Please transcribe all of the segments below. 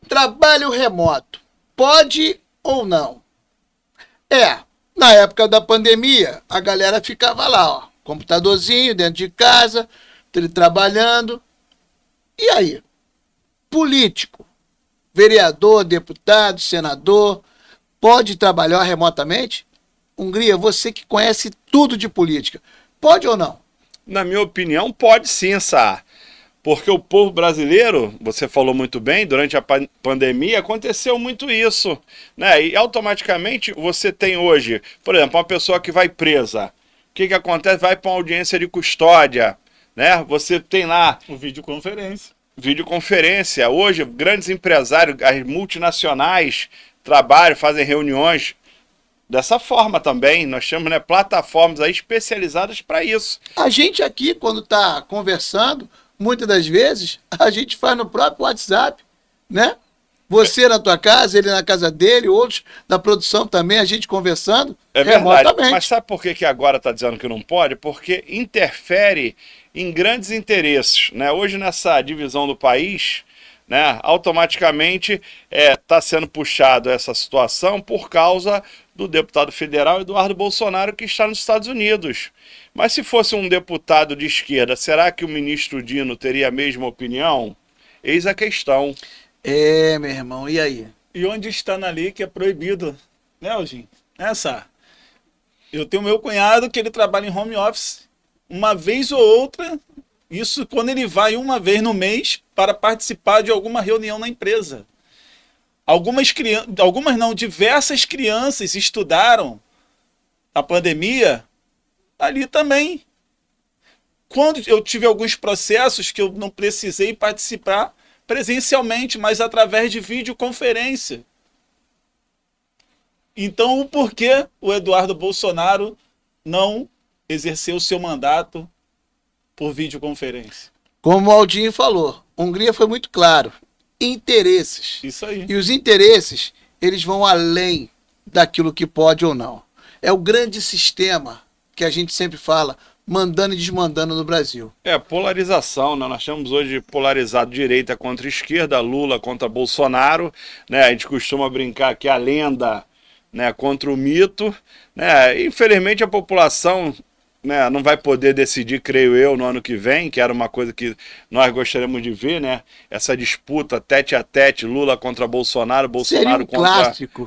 Trabalho remoto, pode ou não? Na época da pandemia, a galera ficava lá, ó, computadorzinho dentro de casa, trabalhando. E aí? Político, vereador, deputado, senador, pode trabalhar remotamente? Hungria, você que conhece tudo de política, pode ou não? Na minha opinião, pode sim, Sá. Porque o povo brasileiro, você falou muito bem, durante a pandemia aconteceu muito isso, né? E automaticamente você tem hoje, por exemplo, uma pessoa que vai presa. O que acontece? Vai para uma audiência de custódia, né? Você tem lá o videoconferência. Videoconferência. Hoje, grandes empresários, as multinacionais trabalham, fazem reuniões dessa forma também. Nós temos, né, plataformas aí especializadas para isso. A gente aqui, quando está conversando, muitas das vezes, a gente faz no próprio WhatsApp, né? Você na tua casa, ele na casa dele, outros da produção também, a gente conversando remotamente. Mas sabe por que agora está dizendo que não pode? Porque interfere em grandes interesses, né? Hoje, nessa divisão do país, né, automaticamente está sendo puxado essa situação por causa do deputado federal Eduardo Bolsonaro, que está nos Estados Unidos. Mas se fosse um deputado de esquerda, será que o ministro Dino teria a mesma opinião? Eis a questão. Meu irmão, e aí? E onde está na lei que é proibido, né, Algin? Eu tenho meu cunhado que ele trabalha em home office. Uma vez ou outra, isso quando ele vai uma vez no mês para participar de alguma reunião na empresa. Diversas crianças estudaram a pandemia ali também. Quando eu tive alguns processos que eu não precisei participar presencialmente, mas através de videoconferência. Então, o porquê o Eduardo Bolsonaro não exerceu o seu mandato por videoconferência? Como o Aldinho falou, Hungria foi muito claro. Interesses. Isso aí. E os interesses, eles vão além daquilo que pode ou não. É o grande sistema que a gente sempre fala, mandando e desmandando no Brasil. Polarização, né? Nós estamos hoje polarizado direita contra esquerda, Lula contra Bolsonaro, né? A gente costuma brincar que a lenda, né, contra o mito, né? Infelizmente a população, né, não vai poder decidir, creio eu, no ano que vem, que era uma coisa que nós gostaríamos de ver, né? Essa disputa tete a tete, Lula contra Bolsonaro, Bolsonaro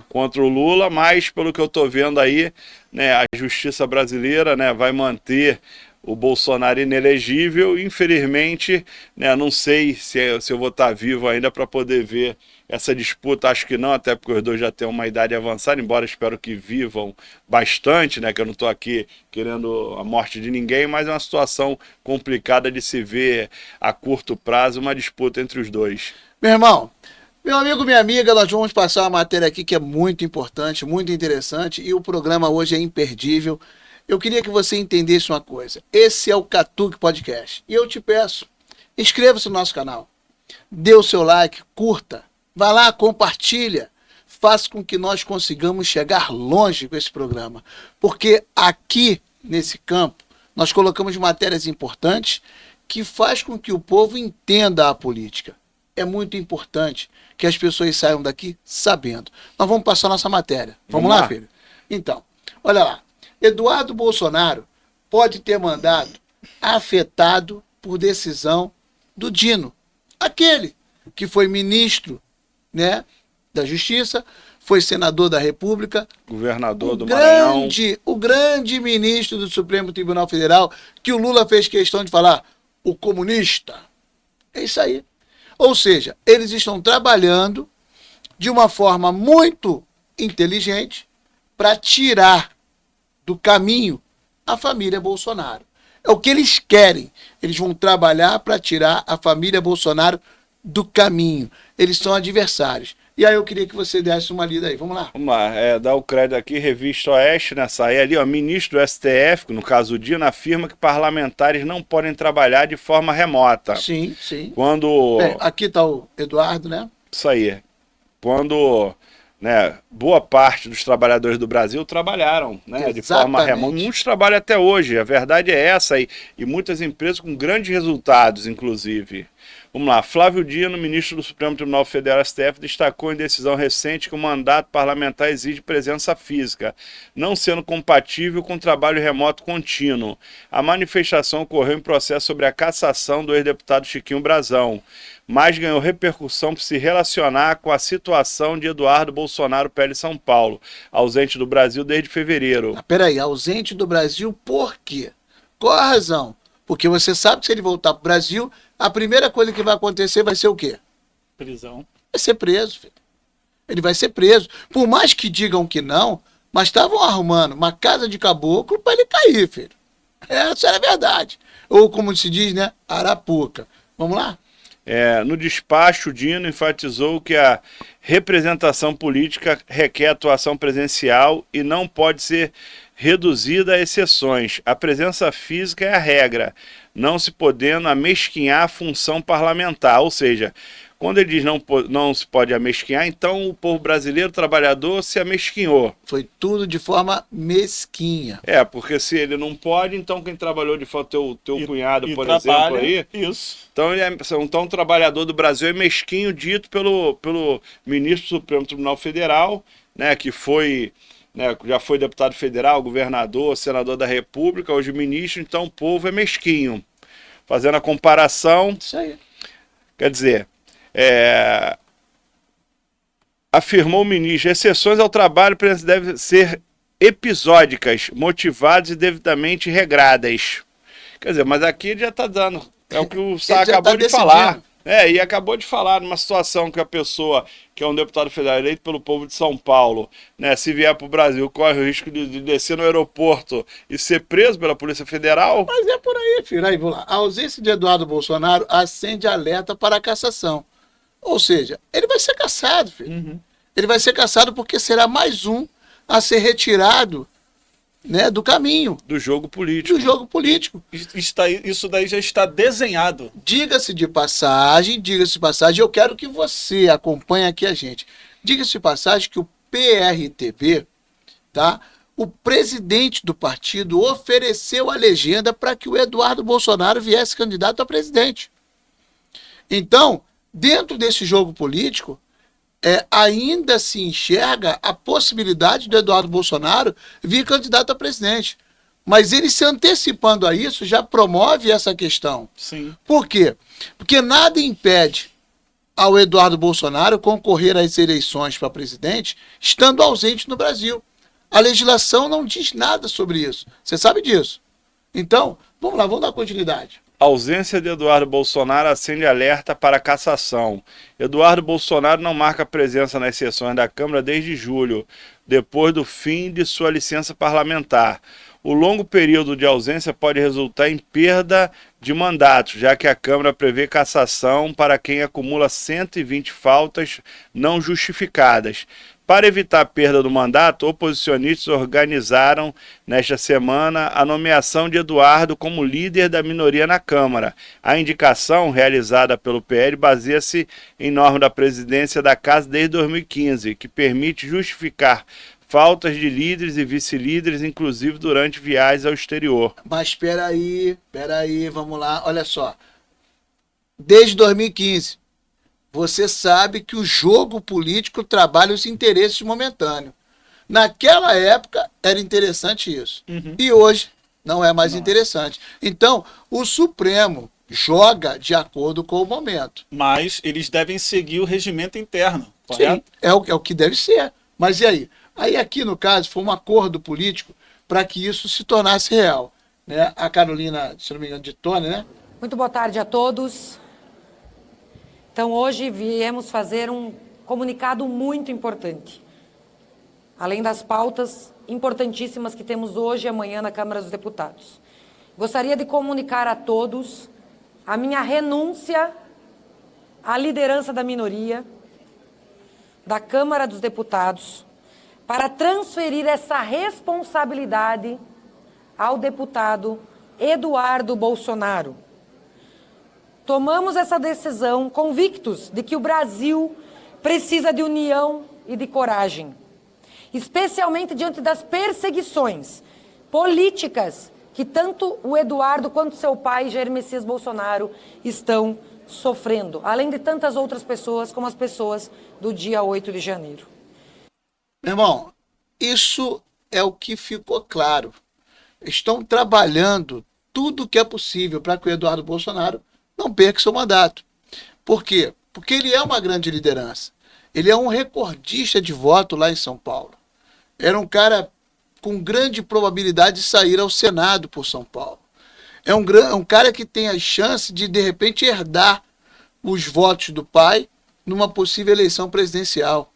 contra o Lula, mas pelo que eu estou vendo aí, né, a justiça brasileira, né, vai manter o Bolsonaro inelegível. Infelizmente, né, não sei se eu vou estar vivo ainda para poder ver essa disputa. Acho que não, até porque os dois já têm uma idade avançada, embora espero que vivam bastante, né, que eu não estou aqui querendo a morte de ninguém, mas é uma situação complicada de se ver a curto prazo uma disputa entre os dois. Meu irmão, meu amigo, minha amiga, nós vamos passar uma matéria aqui que é muito importante, muito interessante, e o programa hoje é imperdível. Eu queria que você entendesse uma coisa. Esse é o Catuque Podcast. E eu te peço, inscreva-se no nosso canal. Dê o seu like, curta. Vá lá, compartilha. Faça com que nós consigamos chegar longe com esse programa. Porque aqui, nesse campo, nós colocamos matérias importantes que faz com que o povo entenda a política. É muito importante que as pessoas saiam daqui sabendo. Nós vamos passar nossa matéria. Vamos lá, filho? Então, olha lá. Eduardo Bolsonaro pode ter mandado afetado por decisão do Dino. Aquele que foi ministro, né, da Justiça, foi senador da República, governador do Maranhão, o grande ministro do Supremo Tribunal Federal, que o Lula fez questão de falar, o comunista. É isso aí. Ou seja, eles estão trabalhando de uma forma muito inteligente para tirar do caminho a família Bolsonaro. É o que eles querem. Eles vão trabalhar para tirar a família Bolsonaro do caminho. Eles são adversários. E aí eu queria que você desse uma lida aí. Vamos lá. Vamos lá. Dá o crédito aqui, Revista Oeste, nessa aí ali, ó, ministro do STF, no caso o Dino, afirma que parlamentares não podem trabalhar de forma remota. Sim, sim. Quando... aqui está o Eduardo, né? Isso aí. Quando... né, boa parte dos trabalhadores do Brasil trabalharam, né, de forma remota. Muitos trabalham até hoje, a verdade é essa, e muitas empresas com grandes resultados, inclusive. Vamos lá. Flávio Dino, ministro do Supremo Tribunal Federal, STF, destacou em decisão recente que o mandato parlamentar exige presença física, não sendo compatível com o trabalho remoto contínuo. A manifestação ocorreu em processo sobre a cassação do ex-deputado Chiquinho Brazão, mas ganhou repercussão por se relacionar com a situação de Eduardo Bolsonaro, PL São Paulo, ausente do Brasil desde fevereiro. Peraí, ausente do Brasil por quê? Qual a razão? Porque você sabe que se ele voltar para o Brasil, a primeira coisa que vai acontecer vai ser o quê? Prisão. Vai ser preso, filho. Ele vai ser preso. Por mais que digam que não, mas estavam arrumando uma casa de caboclo para ele cair, filho. Essa era a verdade. Ou como se diz, né? Arapuca. Vamos lá? No despacho, Dino enfatizou que a representação política requer atuação presencial e não pode ser reduzida a exceções. A presença física é a regra, não se podendo amesquinhar a função parlamentar. Ou seja, quando ele diz não se pode amesquinhar, então o povo brasileiro trabalhador se amesquinhou. Foi tudo de forma mesquinha. Porque se ele não pode, então quem trabalhou de fato, teu cunhado, por exemplo, aí... Isso. Então, então o trabalhador do Brasil é mesquinho, dito pelo ministro do Supremo Tribunal Federal, né, que foi... já foi deputado federal, governador, senador da República, hoje ministro, então o povo é mesquinho. Fazendo a comparação, Isso aí. quer dizer, afirmou o ministro, exceções ao trabalho devem ser episódicas, motivadas e devidamente regradas. Quer dizer, mas aqui ele já está dando, é o que o Sá acabou de falar. E acabou de falar numa situação que a pessoa, que é um deputado federal eleito pelo povo de São Paulo, né, se vier para o Brasil, corre o risco de descer no aeroporto e ser preso pela Polícia Federal. Mas é por aí, filho. Aí, vamos lá. A ausência de Eduardo Bolsonaro acende alerta para a cassação. Ou seja, ele vai ser cassado, filho. Uhum. Ele vai ser cassado porque será mais um a ser retirado, né, do caminho. Do jogo político. Do jogo político. Isso daí já está desenhado. Diga-se de passagem, eu quero que você acompanhe aqui a gente. Diga-se de passagem que o PRTB, tá? O presidente do partido ofereceu a legenda para que o Eduardo Bolsonaro viesse candidato a presidente. Então, dentro desse jogo político, ainda se enxerga a possibilidade do Eduardo Bolsonaro vir candidato a presidente. Mas ele se antecipando a isso já promove essa questão. Sim. Por quê? Porque nada impede ao Eduardo Bolsonaro concorrer às eleições para presidente estando ausente no Brasil. A legislação não diz nada sobre isso. Você sabe disso. Então, vamos lá, vamos dar continuidade. A ausência de Eduardo Bolsonaro acende alerta para cassação. Eduardo Bolsonaro não marca presença nas sessões da Câmara desde julho, depois do fim de sua licença parlamentar. O longo período de ausência pode resultar em perda de mandato, já que a Câmara prevê cassação para quem acumula 120 faltas não justificadas. Para evitar a perda do mandato, oposicionistas organizaram nesta semana a nomeação de Eduardo como líder da minoria na Câmara. A indicação, realizada pelo PL, baseia-se em norma da presidência da Casa desde 2015, que permite justificar faltas de líderes e vice-líderes, inclusive durante viagens ao exterior. Mas espera aí, vamos lá, olha só. Desde 2015, você sabe que o jogo político trabalha os interesses momentâneos. Naquela época era interessante isso. Uhum. E hoje não é mais interessante. Então, o Supremo joga de acordo com o momento. Mas eles devem seguir o regimento interno, correto? Sim, é o que deve ser. Mas e aí? Aí aqui, no caso, foi um acordo político para que isso se tornasse real. Né? A Carolina, se não me engano, de Tony, né? Muito boa tarde a todos. Então, hoje viemos fazer um comunicado muito importante. Além das pautas importantíssimas que temos hoje e amanhã na Câmara dos Deputados. Gostaria de comunicar a todos a minha renúncia à liderança da minoria da Câmara dos Deputados para transferir essa responsabilidade ao deputado Eduardo Bolsonaro. Tomamos essa decisão convictos de que o Brasil precisa de união e de coragem, especialmente diante das perseguições políticas que tanto o Eduardo quanto seu pai, Jair Messias Bolsonaro, estão sofrendo, além de tantas outras pessoas, como as pessoas do dia 8 de janeiro. Meu irmão, isso é o que ficou claro. Estão trabalhando tudo o que é possível para que o Eduardo Bolsonaro não perca seu mandato. Por quê? Porque ele é uma grande liderança. Ele é um recordista de voto lá em São Paulo. Era um cara com grande probabilidade de sair ao Senado por São Paulo. É um cara que tem a chance de repente, herdar os votos do pai numa possível eleição presidencial.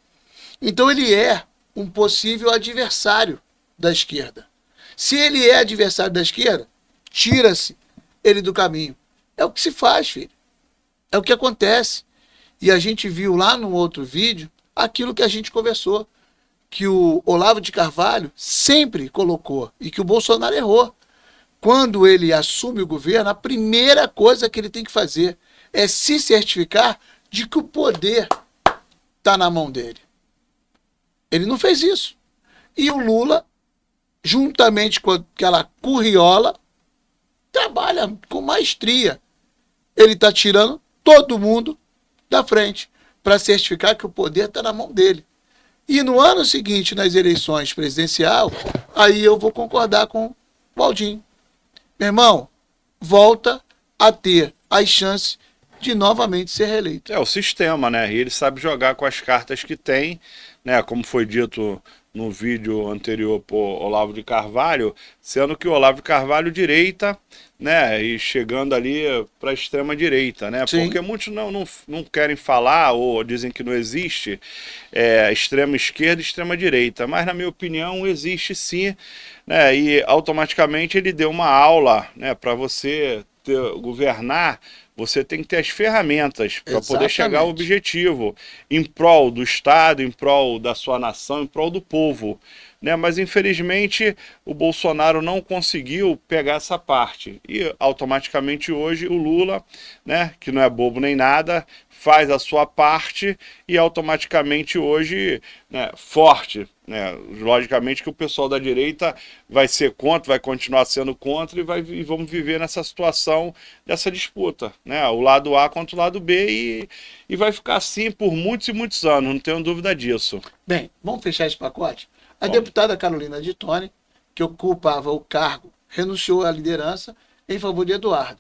Então ele é um possível adversário da esquerda. Se ele é adversário da esquerda, tira-se ele do caminho. É o que se faz, filho. É o que acontece. E a gente viu lá no outro vídeo aquilo que a gente conversou, que o Olavo de Carvalho sempre colocou e que o Bolsonaro errou. Quando ele assume o governo, a primeira coisa que ele tem que fazer é se certificar de que o poder está na mão dele. Ele não fez isso. E o Lula, juntamente com aquela curriola, trabalha com maestria. Ele está tirando todo mundo da frente para certificar que o poder está na mão dele. E no ano seguinte, nas eleições presidenciais, aí eu vou concordar com o Baldin. Meu irmão, volta a ter as chances de novamente ser reeleito. É o sistema, né? E ele sabe jogar com as cartas que tem, né? Como foi dito no vídeo anterior por Olavo de Carvalho, sendo que o Olavo de Carvalho direita, né? E chegando ali para a extrema direita, né? Sim. Porque muitos não querem falar ou dizem que não existe extrema esquerda e extrema direita, mas na minha opinião existe sim, né? E automaticamente ele deu uma aula, né? Para você governar, você tem que ter as ferramentas para poder chegar ao objetivo, em prol do Estado, em prol da sua nação, em prol do povo, né? Mas infelizmente o Bolsonaro não conseguiu pegar essa parte e automaticamente hoje o Lula, né, que não é bobo nem nada, faz a sua parte e automaticamente hoje, né, forte, né? Logicamente que o pessoal da direita vai ser contra, vai continuar sendo contra e vamos viver nessa situação dessa disputa, né? O lado A contra o lado B e vai ficar assim por muitos e muitos anos, não tenho dúvida disso. Bem, vamos fechar esse pacote? A deputada Carolina de Tone, que ocupava o cargo, renunciou à liderança em favor de Eduardo.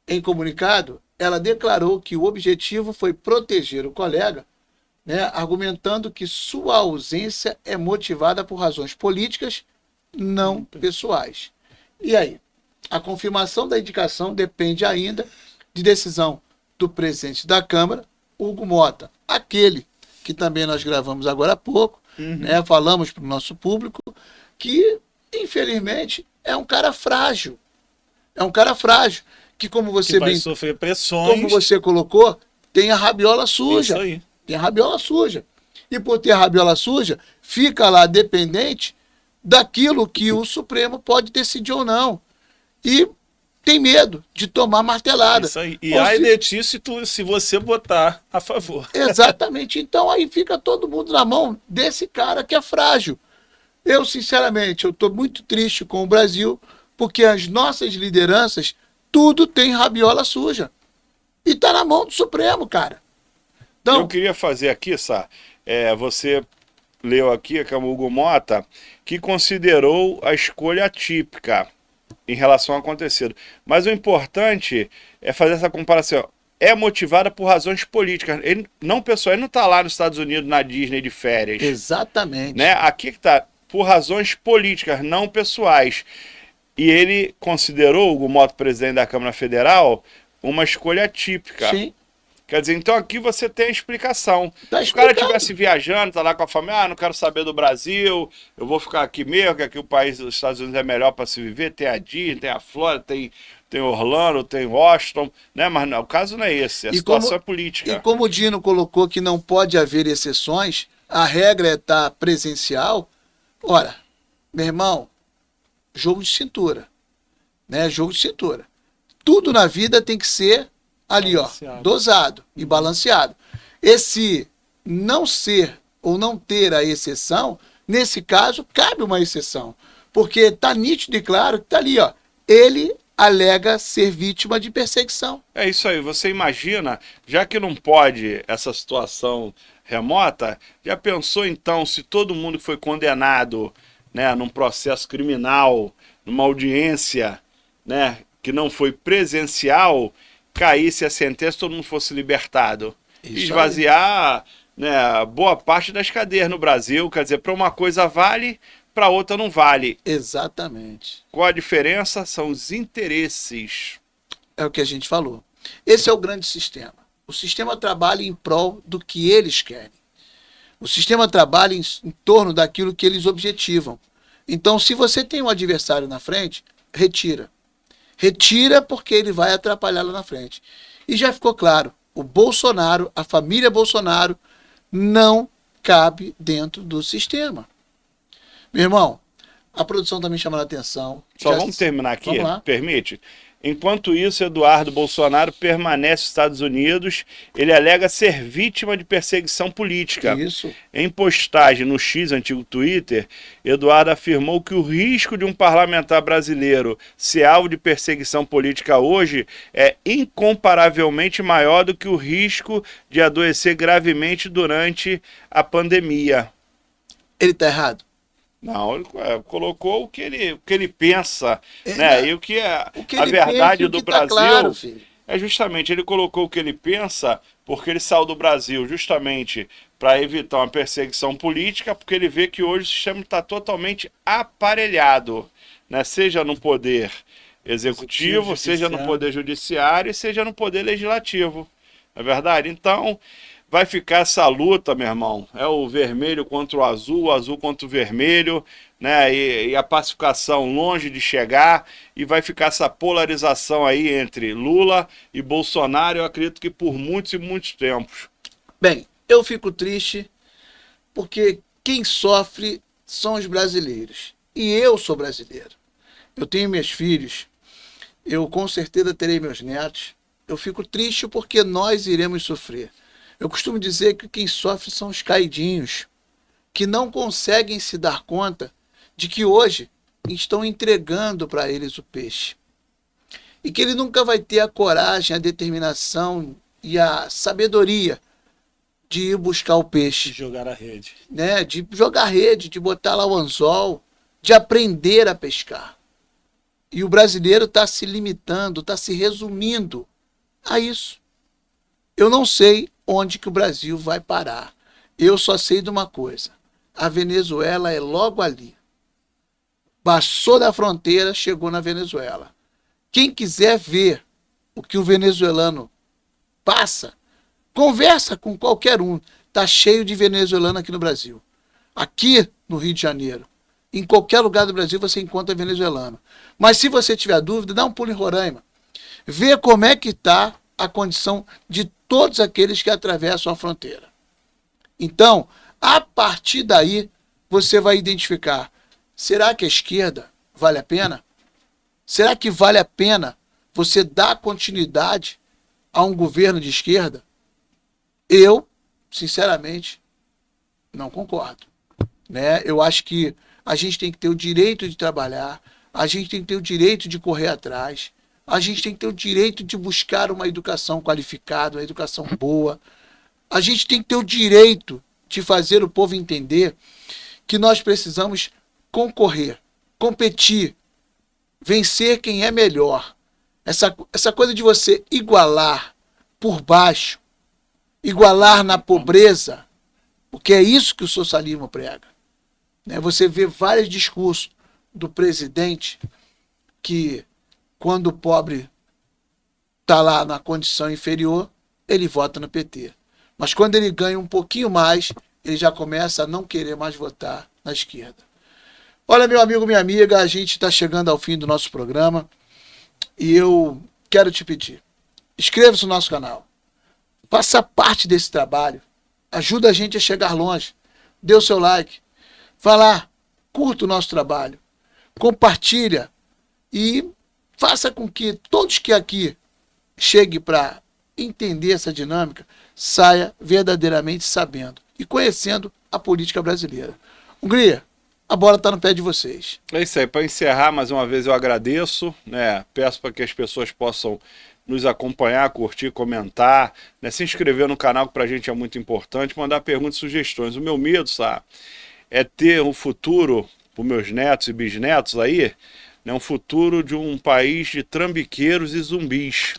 Em comunicado, ela declarou que o objetivo foi proteger o colega, né, argumentando que sua ausência é motivada por razões políticas, não pessoais. E aí? A confirmação da indicação depende ainda de decisão do presidente da Câmara, Hugo Mota, aquele que também nós gravamos agora há pouco, né, falamos para o nosso público, que infelizmente é um cara frágil. É um cara frágil, que como você que vai bem, sofrer pressões. como você colocou, tem a rabiola suja. Isso aí. Tem a rabiola suja. E por ter a rabiola suja, fica lá dependente daquilo que o Supremo pode decidir ou não. E tem medo de tomar martelada. Isso aí. E Ou ai se- de ti se você botar a favor. Exatamente. Então aí fica todo mundo na mão desse cara que é frágil. Eu, sinceramente, eu estou muito triste com o Brasil, porque as nossas lideranças, tudo tem rabiola suja. E tá na mão do Supremo, cara. Então, Eu queria fazer aqui, Sá, você leu aqui, que é o Hugo Mota, que considerou a escolha atípica em relação ao acontecido. Mas o importante é fazer essa comparação. É motivada por razões políticas. Ele não, pessoal, ele não está lá nos Estados Unidos, na Disney, de férias. exatamente. Né? Aqui que está, por razões políticas, não pessoais. E ele considerou, Hugo Mota, presidente da Câmara Federal, uma escolha atípica. Sim. Quer dizer, então aqui você tem a explicação. Tá Se o cara explicado. estivesse viajando, tá lá com a família, não quero saber do Brasil, eu vou ficar aqui mesmo, que aqui o país dos Estados Unidos é melhor para se viver, tem a Disney, tem a Flórida, tem Orlando, tem Washington, né? Mas não, o caso não é esse, a situação é política. E como o Dino colocou que não pode haver exceções, a regra é estar presencial. Ora, meu irmão, jogo de cintura. Né? Jogo de cintura. Tudo na vida tem que ser ali, Balanceado. ó, dosado e balanceado. Esse não ser ou não ter a exceção, nesse caso, cabe uma exceção. Porque está nítido e claro que está ali, ó. Ele alega ser vítima de perseguição. É isso aí, você imagina, já que não pode essa situação remota, já pensou então se todo mundo que foi condenado, né, num processo criminal, numa audiência, né, que não foi presencial, caísse a sentença, todo mundo fosse libertado? Isso Esvaziar, né, boa parte das cadeias no Brasil, quer dizer, para uma coisa vale, para outra não vale. Exatamente. Qual a diferença? São os interesses. É o que a gente falou. Esse é o grande sistema. O sistema trabalha em prol do que eles querem. O sistema trabalha em torno daquilo que eles objetivam. Então, se você tem um adversário na frente, retira. Retira porque ele vai atrapalhar lá na frente. E já ficou claro, o Bolsonaro, a família Bolsonaro, não cabe dentro do sistema. Meu irmão, a produção está me chamando a atenção. Só vamos terminar aqui, Vamos lá. permite? Enquanto isso, Eduardo Bolsonaro permanece nos Estados Unidos. Ele alega ser vítima de perseguição política. Isso. Em postagem no X, antigo Twitter, Eduardo afirmou que o risco de um parlamentar brasileiro ser alvo de perseguição política hoje é incomparavelmente maior do que o risco de adoecer gravemente durante a pandemia. Ele está errado? Não, ele colocou o que ele pensa, É, né? E o que é O que a ele verdade pensa, o do que tá Brasil claro, filho. é justamente, ele colocou o que ele pensa porque ele saiu do Brasil justamente para evitar uma perseguição política, porque ele vê que hoje o sistema está totalmente aparelhado, né? Seja no poder executivo, seja no poder judiciário e seja no poder legislativo. Não é verdade? Então, vai ficar essa luta, meu irmão. É o vermelho contra o azul contra o vermelho, né? E a pacificação longe de chegar, e vai ficar essa polarização aí entre Lula e Bolsonaro, eu acredito que por muitos e muitos tempos. Bem, eu fico triste porque quem sofre são os brasileiros. E eu sou brasileiro. Eu tenho meus filhos, eu com certeza terei meus netos. Eu fico triste porque nós iremos sofrer. Eu costumo dizer que quem sofre são os caidinhos, que não conseguem se dar conta de que hoje estão entregando para eles o peixe. E que ele nunca vai ter a coragem, a determinação e a sabedoria de ir buscar o peixe. De jogar a rede. Né? De jogar rede, de botar lá o anzol, de aprender a pescar. E o brasileiro está se limitando, está se resumindo a isso. Eu não sei onde que o Brasil vai parar. Eu só sei de uma coisa. A Venezuela é logo ali. Passou da fronteira, chegou na Venezuela. Quem quiser ver o que o venezuelano passa, conversa com qualquer um. Está cheio de venezuelano aqui no Brasil. Aqui no Rio de Janeiro. Em qualquer lugar do Brasil você encontra venezuelano. Mas se você tiver dúvida, dá um pulo em Roraima. Vê como é que está a condição de todos aqueles que atravessam a fronteira. Então, a partir daí, você vai identificar, será que a esquerda vale a pena? Será que vale a pena você dar continuidade a um governo de esquerda? Eu, sinceramente, não concordo. Né? Eu acho que a gente tem que ter o direito de trabalhar, a gente tem que ter o direito de correr atrás, a gente tem que ter o direito de buscar uma educação qualificada, uma educação boa. A gente tem que ter o direito de fazer o povo entender que nós precisamos concorrer, competir, vencer quem é melhor. Essa coisa de você igualar por baixo, igualar na pobreza, porque é isso que o socialismo prega. Você vê vários discursos do presidente que, quando o pobre está lá na condição inferior, ele vota no PT. Mas quando ele ganha um pouquinho mais, ele já começa a não querer mais votar na esquerda. Olha, meu amigo, minha amiga, a gente está chegando ao fim do nosso programa e eu quero te pedir, inscreva-se no nosso canal, faça parte desse trabalho, ajuda a gente a chegar longe, dê o seu like, vá lá, curta o nosso trabalho, compartilha e faça com que todos que aqui cheguem para entender essa dinâmica saia verdadeiramente sabendo e conhecendo a política brasileira. Hungria, a bola está no pé de vocês. É isso aí. Para encerrar, mais uma vez eu agradeço, né? Peço para que as pessoas possam nos acompanhar, curtir, comentar, né? Se inscrever no canal, que para a gente é muito importante, mandar perguntas e sugestões. O meu medo, sabe, é ter um futuro para os meus netos e bisnetos aí, né? Um futuro de um país de trambiqueiros e zumbis.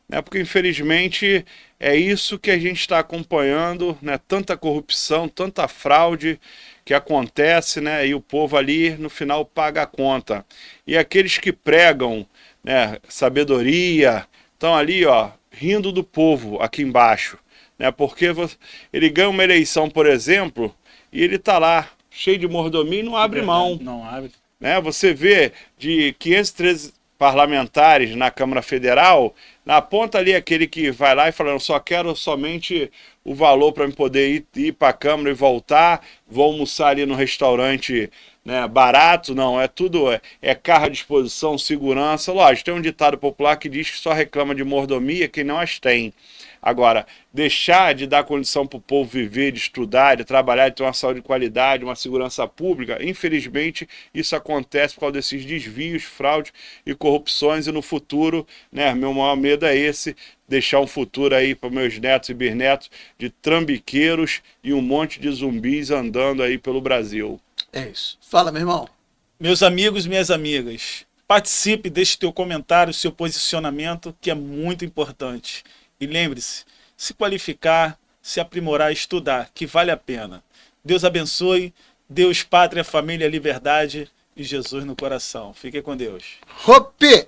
Né? Porque, infelizmente, é isso que a gente está acompanhando, né? Tanta corrupção, tanta fraude que acontece, né? E o povo ali, no final, paga a conta. E aqueles que pregam, né, sabedoria, estão ali, ó, rindo do povo aqui embaixo, né? Porque ele ganha uma eleição, por exemplo, e ele está lá, cheio de mordomia e não abre mão. Não abre. Né? Você vê de 513 parlamentares na Câmara Federal, na ponta ali aquele que vai lá e fala, eu só quero somente o valor para eu poder ir para a Câmara e voltar, vou almoçar ali no restaurante, né, barato, não, é tudo, é carro à disposição, segurança. Lógico, tem um ditado popular que diz que só reclama de mordomia quem não as tem. Agora, deixar de dar condição para o povo viver, de estudar, de trabalhar, de ter uma saúde de qualidade, uma segurança pública, infelizmente isso acontece por causa desses desvios, fraudes e corrupções, e no futuro, né, meu maior medo é esse, deixar um futuro aí para meus netos e bisnetos de trambiqueiros e um monte de zumbis andando aí pelo Brasil. É isso. Fala, meu irmão. Meus amigos, minhas amigas, participe, deixe teu comentário, seu posicionamento, que é muito importante. E lembre-se, se qualificar, se aprimorar, estudar, que vale a pena. Deus abençoe, Deus, pátria, família, liberdade e Jesus no coração. Fique com Deus. Hopi!